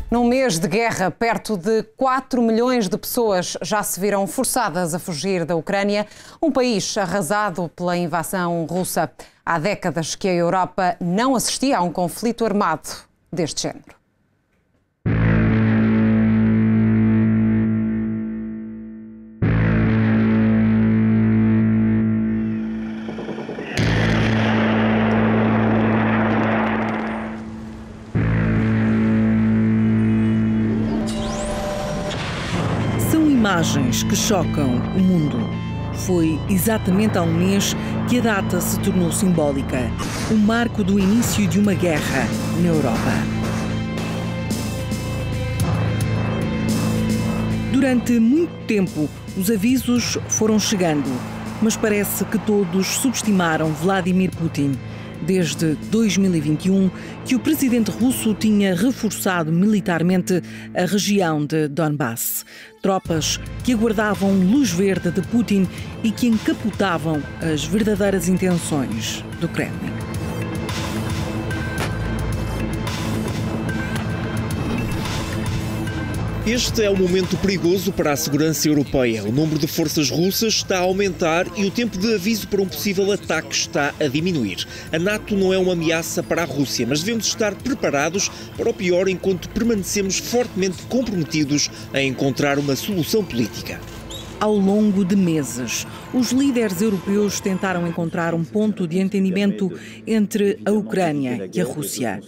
Num mês de guerra, perto de 4 milhões de pessoas já se viram forçadas a fugir da Ucrânia, um país arrasado pela invasão russa. Há décadas que a Europa não assistia a um conflito armado deste género. Imagens que chocam o mundo. Foi exatamente há um mês que a data se tornou simbólica, o marco do início de uma guerra na Europa. Durante muito tempo, os avisos foram chegando, mas parece que todos subestimaram Vladimir Putin. Desde 2021, que o presidente russo tinha reforçado militarmente a região de Donbass. Tropas que aguardavam luz verde de Putin e que encapotavam as verdadeiras intenções do Kremlin. Este é um momento perigoso para a segurança europeia. O número de forças russas está a aumentar e o tempo de aviso para um possível ataque está a diminuir. A NATO não é uma ameaça para a Rússia, mas devemos estar preparados para o pior enquanto permanecemos fortemente comprometidos a encontrar uma solução política. Ao longo de meses, os líderes europeus tentaram encontrar um ponto de entendimento entre a Ucrânia e a Rússia.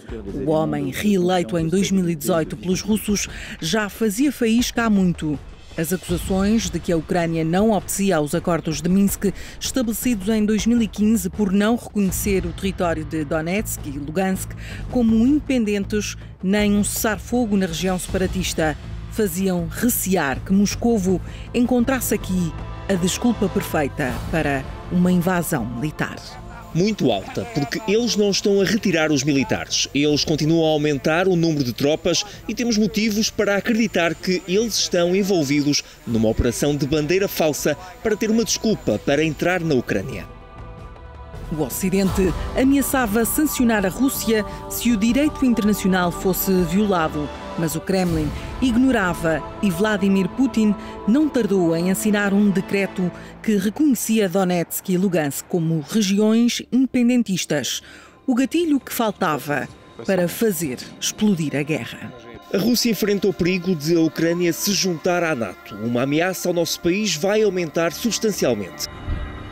O homem, reeleito em 2018 pelos russos, já fazia faísca há muito. As acusações de que a Ucrânia não obedecia aos acordos de Minsk, estabelecidos em 2015 por não reconhecer o território de Donetsk e Lugansk como independentes, nem um cessar-fogo na região separatista, faziam recear que Moscovo encontrasse aqui a desculpa perfeita para uma invasão militar. Muito alta, porque eles não estão a retirar os militares. Eles continuam a aumentar o número de tropas e temos motivos para acreditar que eles estão envolvidos numa operação de bandeira falsa para ter uma desculpa para entrar na Ucrânia. O Ocidente ameaçava sancionar a Rússia se o direito internacional fosse violado, mas o Kremlin ignorava e Vladimir Putin não tardou em assinar um decreto que reconhecia Donetsk e Lugansk como regiões independentistas, o gatilho que faltava para fazer explodir a guerra. A Rússia enfrenta o perigo de a Ucrânia se juntar à NATO. Uma ameaça ao nosso país vai aumentar substancialmente.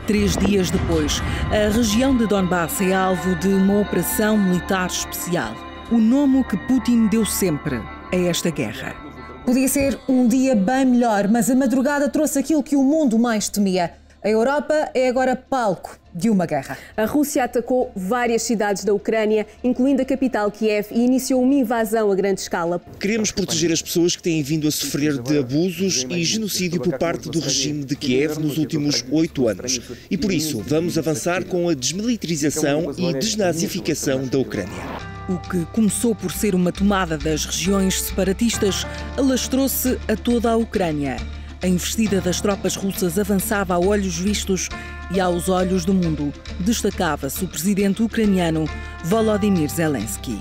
3 dias depois, a região de Donbass é alvo de uma operação militar especial. O nome que Putin deu sempre a esta guerra. Podia ser um dia bem melhor, mas a madrugada trouxe aquilo que o mundo mais temia. A Europa é agora palco de uma guerra. A Rússia atacou várias cidades da Ucrânia, incluindo a capital Kiev, e iniciou uma invasão a grande escala. Queremos proteger as pessoas que têm vindo a sofrer de abusos e genocídio por parte do regime de Kiev nos últimos 8 anos. E por isso vamos avançar com a desmilitarização e desnazificação da Ucrânia. O que começou por ser uma tomada das regiões separatistas alastrou-se a toda a Ucrânia. A investida das tropas russas avançava a olhos vistos e aos olhos do mundo destacava-se o presidente ucraniano Volodymyr Zelensky.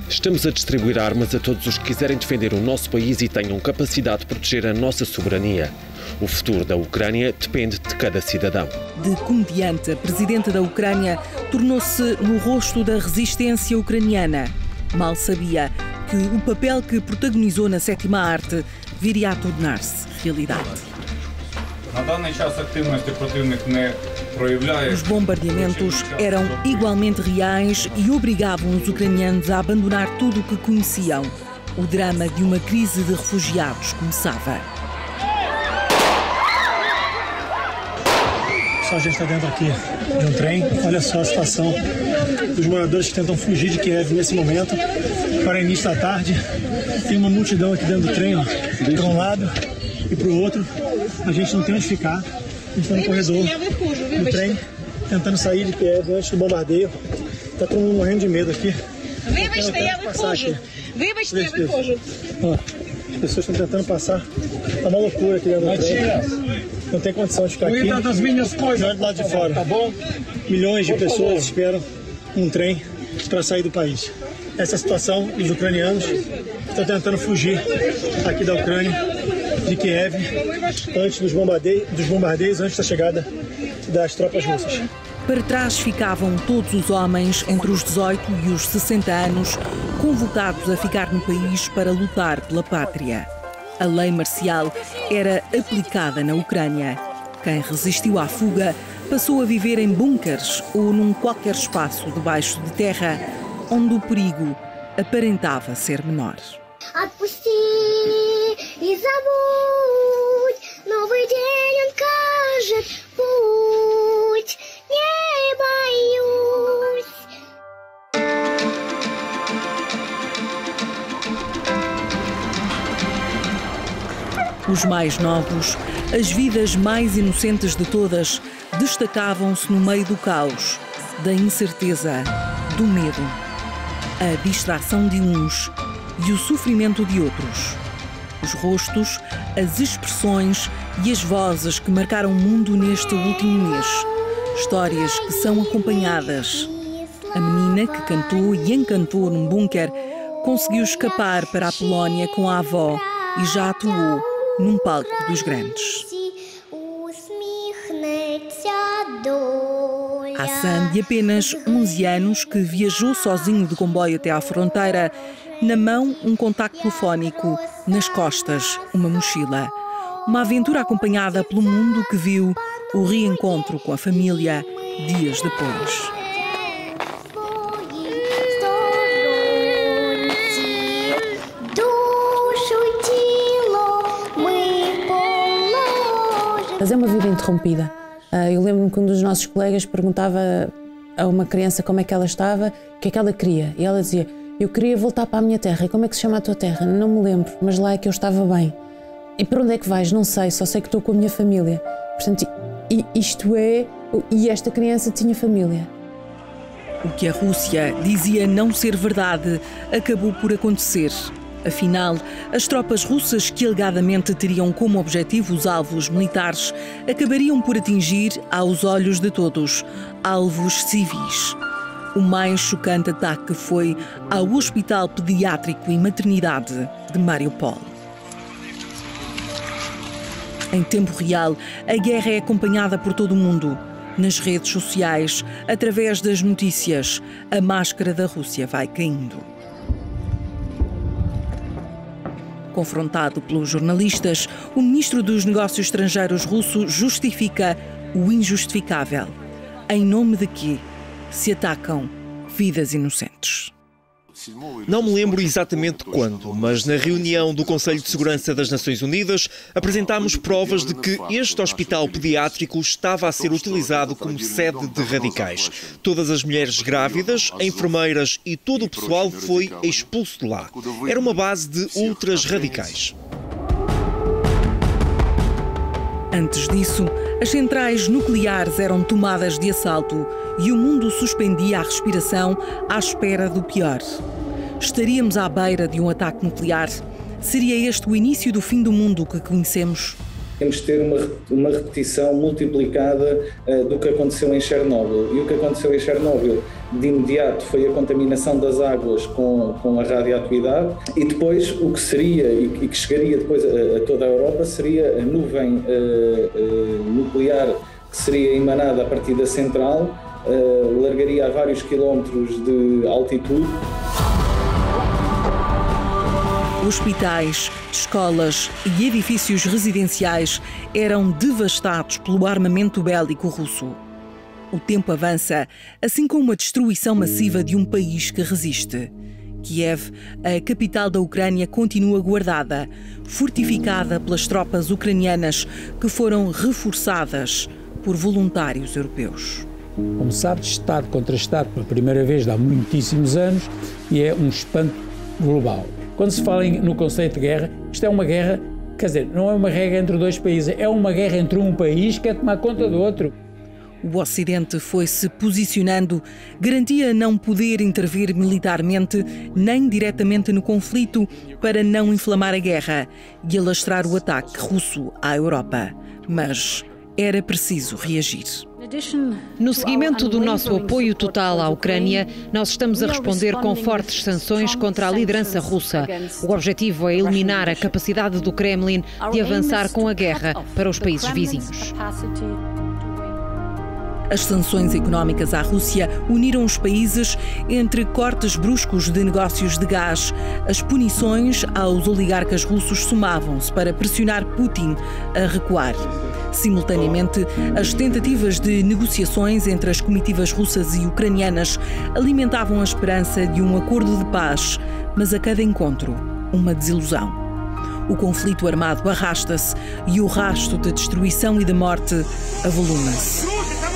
Estamos a distribuir armas a todos os que quiserem defender o nosso país e tenham capacidade de proteger a nossa soberania. O futuro da Ucrânia depende de cada cidadão. De comediante a presidente da Ucrânia, tornou-se no rosto da resistência ucraniana. Mal sabia que o papel que protagonizou na sétima arte viria a tornar-se realidade. Os bombardeamentos eram igualmente reais e obrigavam os ucranianos a abandonar tudo o que conheciam. O drama de uma crise de refugiados começava. A gente está dentro aqui de um trem. Olha só a situação dos moradores que tentam fugir de Kiev nesse momento. Para o início da tarde, tem uma multidão aqui dentro do trem, ó, para um lado e para o outro. A gente não tem onde ficar. A gente está no corredor do trem, tentando sair de Kiev antes do bombardeio. Está todo mundo morrendo de medo aqui. Ó, as pessoas estão tentando passar. Está uma loucura aqui dentro do trem. Não tem condição de ficar aqui. Cuida das minhas coisas. Olha do lado de fora. Tá bom? Milhões de pessoas esperam um trem para sair do país. essa situação dos ucranianos que estão tentando fugir aqui da Ucrânia, de Kiev, antes dos bombardeios, antes da chegada das tropas russas. Para trás ficavam todos os homens entre os 18 e os 60 anos, convocados a ficar no país para lutar pela pátria. A lei marcial era aplicada na Ucrânia. Quem resistiu à fuga passou a viver em bunkers ou num qualquer espaço debaixo de terra, onde o perigo aparentava ser menor. Отпусти и забудь, новый день он кажет путь, не боюсь. Os mais novos, as vidas mais inocentes de todas, destacavam-se no meio do caos, da incerteza, do medo, a distração de uns e o sofrimento de outros. Os rostos, as expressões e as vozes que marcaram o mundo neste último mês. Histórias que são acompanhadas. A menina que cantou e encantou num bunker conseguiu escapar para a Polónia com a avó e já atuou num palco dos grandes. Hassan, de apenas 11 anos, que viajou sozinho de comboio até à fronteira, na mão um contacto telefónico, nas costas uma mochila. Uma aventura acompanhada pelo mundo que viu o reencontro com a família dias depois. Mas é uma vida interrompida. Eu lembro-me que um dos nossos colegas perguntava a uma criança como é que ela estava, o que é que ela queria. E ela dizia: eu queria voltar para a minha terra. E como é que se chama a tua terra? Não me lembro, mas lá é que eu estava bem. E para onde é que vais? Não sei, só sei que estou com a minha família. Portanto, isto é... E esta criança tinha família. O que a Rússia dizia não ser verdade acabou por acontecer. Afinal, as tropas russas que alegadamente teriam como objetivo os alvos militares acabariam por atingir, aos olhos de todos, alvos civis. O mais chocante ataque foi ao Hospital Pediátrico e Maternidade de Mariupol. Em tempo real, a guerra é acompanhada por todo o mundo. Nas redes sociais, através das notícias, a máscara da Rússia vai caindo. Confrontado pelos jornalistas, o ministro dos Negócios Estrangeiros russo justifica o injustificável. Em nome de quê se atacam vidas inocentes? Não me lembro exatamente quando, mas na reunião do Conselho de Segurança das Nações Unidas apresentámos provas de que este hospital pediátrico estava a ser utilizado como sede de radicais. Todas as mulheres grávidas, enfermeiras e todo o pessoal foi expulso de lá. Era uma base de ultras radicais. Antes disso, as centrais nucleares eram tomadas de assalto e o mundo suspendia a respiração à espera do pior. Estaríamos à beira de um ataque nuclear? Seria este o início do fim do mundo que conhecemos? Temos de ter uma repetição multiplicada do que aconteceu em Chernobyl. E o que aconteceu em Chernobyl, de imediato, foi a contaminação das águas com a radioatividade, e depois o que seria e que chegaria depois a toda a Europa seria a nuvem nuclear que seria emanada a partir da central, largaria a vários quilómetros de altitude. Hospitais, escolas e edifícios residenciais eram devastados pelo armamento bélico russo. O tempo avança, assim como a destruição massiva de um país que resiste. Kiev, a capital da Ucrânia, continua guardada, fortificada pelas tropas ucranianas que foram reforçadas por voluntários europeus. Como sabe, Estado contra Estado pela primeira vez há muitíssimos anos, e é um espanto global. Quando se fala no conceito de guerra, isto é uma guerra, quer dizer, não é uma guerra entre dois países, é uma guerra entre um país que quer tomar conta do outro. O Ocidente foi-se posicionando, garantia não poder intervir militarmente nem diretamente no conflito para não inflamar a guerra e alastrar o ataque russo à Europa. Mas era preciso reagir. No seguimento do nosso apoio total à Ucrânia, nós estamos a responder com fortes sanções contra a liderança russa. O objetivo é eliminar a capacidade do Kremlin de avançar com a guerra para os países vizinhos. As sanções económicas à Rússia uniram os países entre cortes bruscos de negócios de gás. As punições aos oligarcas russos somavam-se para pressionar Putin a recuar. Simultaneamente, as tentativas de negociações entre as comitivas russas e ucranianas alimentavam a esperança de um acordo de paz, mas a cada encontro, uma desilusão. O conflito armado arrasta-se e o rastro de destruição e de morte avoluma-se.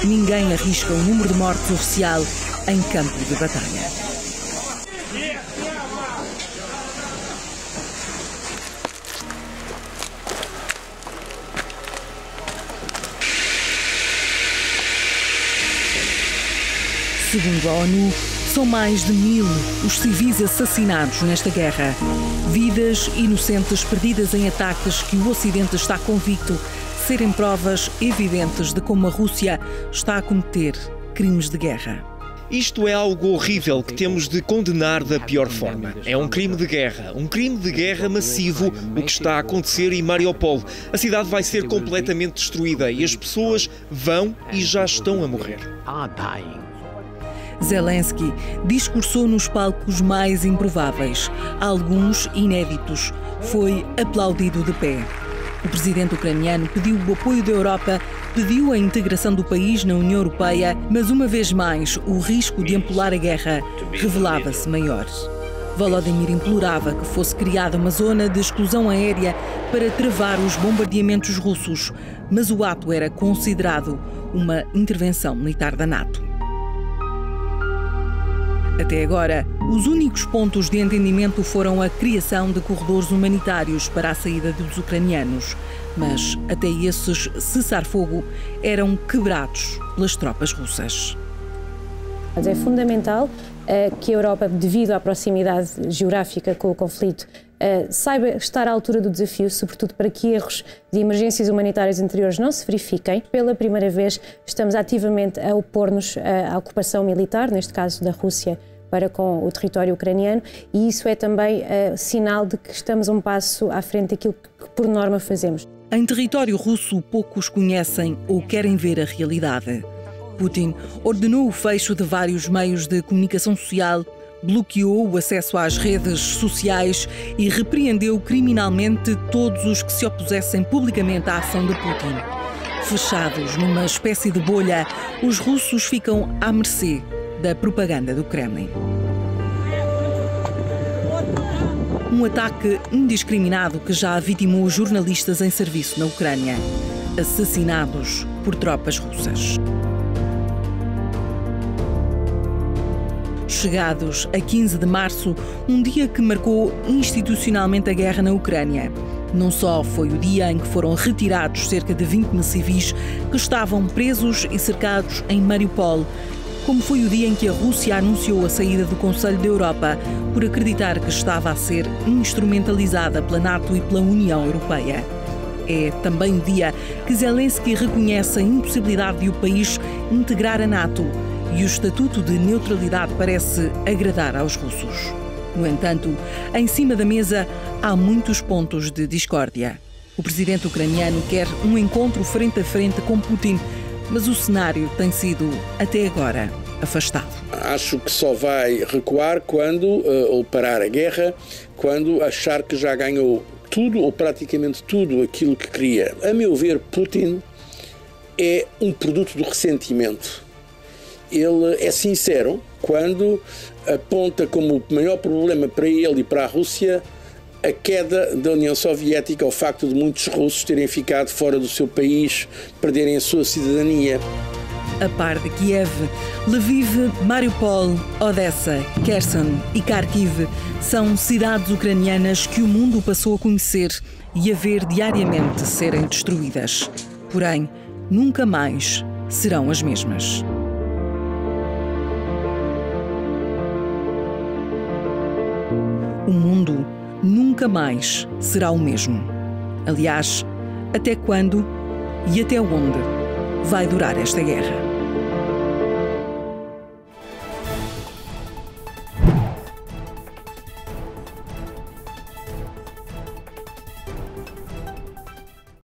Ninguém arrisca o número de mortes oficial em campo de batalha. Segundo a ONU, são mais de 1000 os civis assassinados nesta guerra. Vidas inocentes perdidas em ataques que o Ocidente está convicto serem provas evidentes de como a Rússia está a cometer crimes de guerra. Isto é algo horrível que temos de condenar da pior forma. É um crime de guerra massivo o que está a acontecer em Mariupol. A cidade vai ser completamente destruída e as pessoas vão e já estão a morrer. Zelensky discursou nos palcos mais improváveis, alguns inéditos. Foi aplaudido de pé. O presidente ucraniano pediu o apoio da Europa, pediu a integração do país na União Europeia, mas uma vez mais o risco de ampolar a guerra revelava-se maior. Volodymyr implorava que fosse criada uma zona de exclusão aérea para travar os bombardeamentos russos, mas o ato era considerado uma intervenção militar da NATO. Até agora, os únicos pontos de entendimento foram a criação de corredores humanitários para a saída dos ucranianos. Mas até esses cessar-fogo eram quebrados pelas tropas russas. É fundamental que a Europa, devido à proximidade geográfica com o conflito, saiba estar à altura do desafio, sobretudo para que erros de emergências humanitárias anteriores não se verifiquem. Pela primeira vez, estamos ativamente a opor-nos à ocupação militar, neste caso da Rússia, para com o território ucraniano, e isso é também sinal de que estamos um passo à frente daquilo que por norma fazemos. Em território russo, poucos conhecem ou querem ver a realidade. Putin ordenou o fecho de vários meios de comunicação social, bloqueou o acesso às redes sociais e repreendeu criminalmente todos os que se opusessem publicamente à ação de Putin. Fechados numa espécie de bolha, os russos ficam à mercê da propaganda do Kremlin. Um ataque indiscriminado que já vitimou jornalistas em serviço na Ucrânia, assassinados por tropas russas. Chegados a 15 de março, um dia que marcou institucionalmente a guerra na Ucrânia. Não só foi o dia em que foram retirados cerca de 20 mil civis que estavam presos e cercados em Mariupol, como foi o dia em que a Rússia anunciou a saída do Conselho da Europa por acreditar que estava a ser instrumentalizada pela NATO e pela União Europeia. É também o dia que Zelensky reconhece a impossibilidade de o país integrar a NATO e o estatuto de neutralidade parece agradar aos russos. No entanto, em cima da mesa há muitos pontos de discórdia. O presidente ucraniano quer um encontro frente a frente com Putin, mas o cenário tem sido, até agora, afastado. Acho que só vai recuar quando, ou parar a guerra, quando achar que já ganhou tudo, ou praticamente tudo, aquilo que queria. A meu ver, Putin é um produto do ressentimento. Ele é sincero quando aponta como o maior problema para ele e para a Rússia a queda da União Soviética, o facto de muitos russos terem ficado fora do seu país, perderem a sua cidadania. A par de Kiev, Lviv, Mariupol, Odessa, Kherson e Kharkiv são cidades ucranianas que o mundo passou a conhecer e a ver diariamente serem destruídas. Porém, nunca mais serão as mesmas. O mundo nunca mais será o mesmo. Aliás, até quando E até onde vai durar esta guerra?